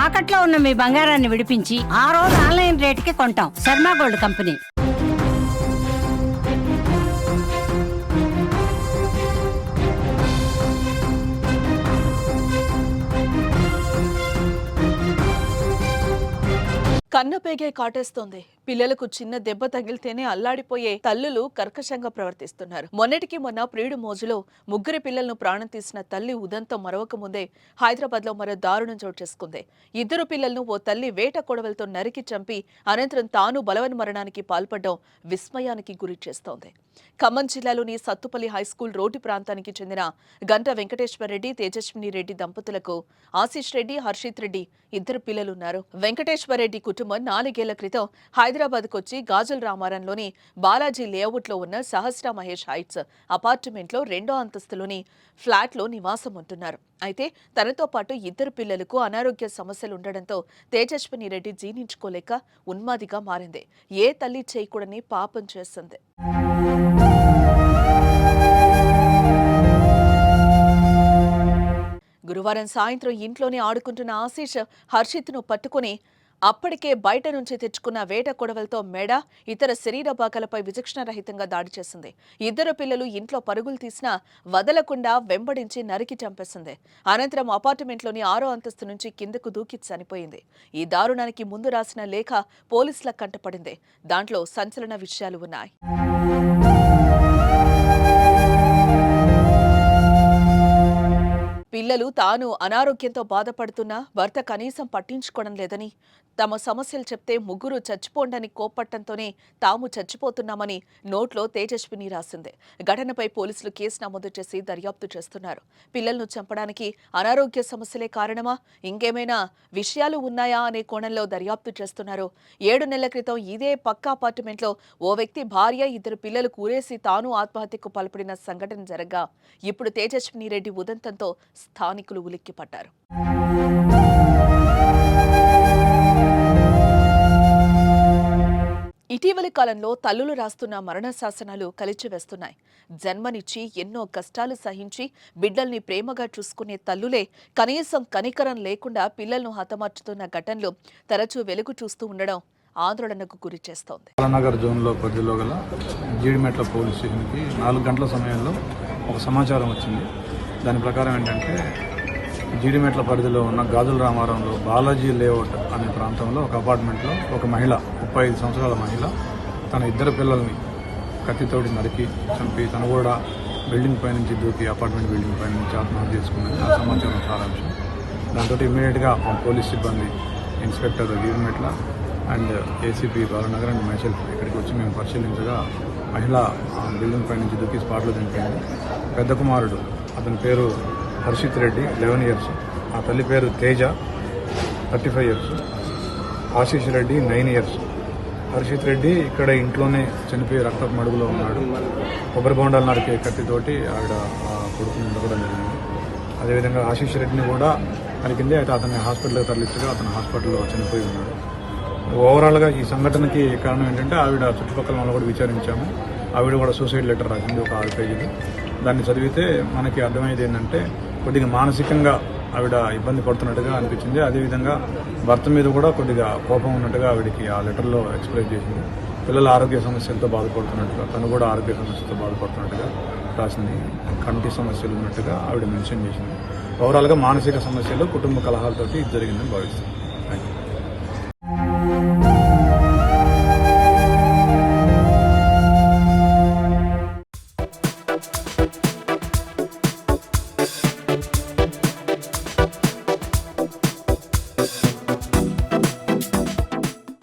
తాకట్లో ఉన్న మీ బంగారాన్ని విడిపించి ఆ రోజు ఆన్లైన్ రేటుకి కొంటాం. Sharma gold company. కన్నపేగే కాటేస్తోంది. పిల్లలకు చిన్న దెబ్బ తగిలితేనే అల్లాడిపోయే తల్లులు కర్కశంగా ప్రవర్తిస్తున్నారు. మొన్నటికి మొన్న ప్రియుడు మోజులో ముగ్గురి పిల్లలను ప్రాణం తీసిన తల్లి ఉదంతం మరవక ముందే హైదరాబాద్ లో మరో దారుణం చోటు చేసుకుంది. ఇద్దరు పిల్లలను ఓ తల్లి వేట కొడవలతో నరికి చంపి అనంతరం తాను బలవన్ మరణానికి పాల్పడడం విస్మయానికి గురి చేస్తోంది. ఖమ్మం జిల్లాలోని సత్తుపల్లి హైస్కూల్ రోడ్డు ప్రాంతానికి చెందిన గంట వెంకటేశ్వర రెడ్డి, తేజస్విని రెడ్డి దంపతులకు ఆశీష్ రెడ్డి, హర్షిత్ రెడ్డి ఇద్దరు పిల్లలున్నారు. వెంకటేశ్వర రెడ్డి కుటుంబం 4 ఏళ్ల క్రితం హైదరాబాద్ కొచ్చి గాజుల రామారంలోని బాలాజీ లేఅవుట్ లో ఉన్న సహస్ర మహేష్ హైట్స్ అపార్ట్మెంట్ లో 2వ అంతస్తులోని ఫ్లాట్ లో నివాసం ఉంటున్నారు. అయితే తనతో పాటు ఇద్దరు పిల్లలకు అనారోగ్య సమస్యలు ఉండడంతో తేజస్విని రెడ్డి జీర్ణించుకోలేక ఉన్మాదిగా మారింది. ఏ తల్లి చేయకూడని పాపం చేస్తుంది. గురువారం సాయంత్రం ఇంట్లోనే ఆడుకుంటున్న ఆశీష్ హర్షిత్ను పట్టుకుని అప్పటికే బయట నుంచి తెచ్చుకున్న వేట కొడవలతో మెడ, ఇతర శరీర భాగాలపై విచక్షణరహితంగా దాడి చేసింది. ఇద్దరు పిల్లలు ఇంట్లో పరుగులు తీసినా వదలకుండా వెంబడించి నరికి చంపేసింది. అనంతరం అపార్ట్మెంట్లోని 6వ అంతస్తు నుంచి కిందకు దూకి చనిపోయింది. ఈ దారుణానికి ముందు రాసిన లేఖ పోలీసుల కంటపడింది. దాంట్లో సంచలన విషయాలు ఉన్నాయి. పిల్లలు తాను అనారోగ్యంతో బాధపడుతున్నా భర్త కనీసం పట్టించుకోవడం లేదని, తమ సమస్యలు చెప్తే ముగ్గురు చచ్చిపోండని కోప్పట్టంతోనే తాము చచ్చిపోతున్నామని నోట్లో తేజస్విని రాసింది. ఘటనపై పోలీసులు కేసు నమోదు చేసి దర్యాప్తు చేస్తున్నారు. పిల్లలను చంపడానికి అనారోగ్య సమస్యలే కారణమా, ఇంకేమైనా విషయాలు ఉన్నాయా అనే కోణంలో దర్యాప్తు చేస్తున్నారు. 7 నెలల క్రితం ఇదే పక్క అపార్ట్మెంట్లో ఓ వ్యక్తి భార్య, ఇద్దరు పిల్లలు కూరేసి తాను ఆత్మహత్యకు పాల్పడిన సంఘటన జరగ్గా ఇప్పుడు తేజస్విని రెడ్డి ఉదంతంతో స్థానికులు ఉలిక్కిపడ్డారు. ఇటీవలి కాలంలో తల్లులు రాస్తున్న మరణ శాసనాలు కలిచివేస్తున్నాయి. జన్మనిచ్చి ఎన్నో కష్టాలు సహించి బిడ్డల్ని ప్రేమగా చూసుకునే తల్లులే కనీసం కనికరం లేకుండా పిల్లలను హతమార్చుతున్న ఘటనలు తరచూ వెలుగు చూస్తూ ఉండడం ఆందోళనకు గురి చేస్తోంది. బాలనగర్ జోన్లో పరిధిలో గల జీడిమెట్ల పోలీస్ స్టేషన్కి 4 గంటల సమయంలో ఒక సమాచారం వచ్చింది. దాని ప్రకారం ఏంటంటే జీడిమెట్ల పరిధిలో ఉన్న గాజుల రామారంలో బాలాజీ లేఅవుట్ అనే ప్రాంతంలో ఒక అపార్ట్మెంట్లో ఒక మహిళ, 35 సంవత్సరాల మహిళ, తన ఇద్దరు పిల్లల్ని కత్తితోటి నరికి చంపి తను కూడా బిల్డింగ్ పై నుంచి దూకి అపార్ట్మెంట్ బిల్డింగ్ పై నుంచి ఆత్మహత్య చేసుకున్నది ఆ సమాచారం సారాంశం. దాంతో ఇమ్మీడియట్గా పోలీస్ సిబ్బంది, inspector Jeedimetla and ACP Balanagar and myself ఇక్కడికి వచ్చి మేము పరిశీలించగా మహిళ బిల్డింగ్ పై నుంచి దూకి స్పాట్లో చనిపోయింది. పెద్ద కుమారుడు, అతని పేరు హర్షిత్ రెడ్డి, 11 ఇయర్స్, ఆ తల్లి పేరు తేజ, 35 ఇయర్స్, ఆశీష్ రెడ్డి 9 ఇయర్స్. హర్షిత్ రెడ్డి ఇక్కడ ఇంట్లోనే చనిపోయి రక్తపు మడుగులో ఉన్నాడు. కొబ్బరి బొండాలు నరికే కత్తితోటి ఆవిడ కొడుకుని ఉండకూడదు జరిగింది. అదేవిధంగా ఆశీష్ రెడ్డిని కూడా నరికింది. అయితే అతన్ని హాస్పిటల్కి తరలించగా అతను హాస్పిటల్లో చనిపోయి ఉన్నాడు. ఓవరాల్గా ఈ సంఘటనకి కారణం ఏంటంటే ఆవిడ చుట్టుపక్కల వాళ్ళు కూడా విచారించాము. ఆవిడ కూడా సూసైడ్ లెటర్ రాసింది, ఒక 6 పేజీలు. దాన్ని చదివితే మనకి అర్థమయ్యేది ఏంటంటే కొద్దిగా మానసికంగా ఆవిడ ఇబ్బంది పడుతున్నట్టుగా అనిపించింది. అదేవిధంగా భర్త మీద కూడా కొద్దిగా కోపం ఉన్నట్టుగా ఆవిడకి ఆ లెటర్లో ఎక్స్ప్రెస్ చేసింది. పిల్లల ఆరోగ్య సమస్యలతో బాధపడుతున్నట్టుగా, తను కూడా ఆరోగ్య సమస్యలతో బాధపడుతున్నట్టుగా రాసింది. కంటి సమస్యలు ఉన్నట్టుగా ఆవిడ మెన్షన్ చేసింది. ఓవరాల్గా మానసిక సమస్యలు, కుటుంబ కలహాలతోటి జరిగిందని భావిస్తుంది. Thank you.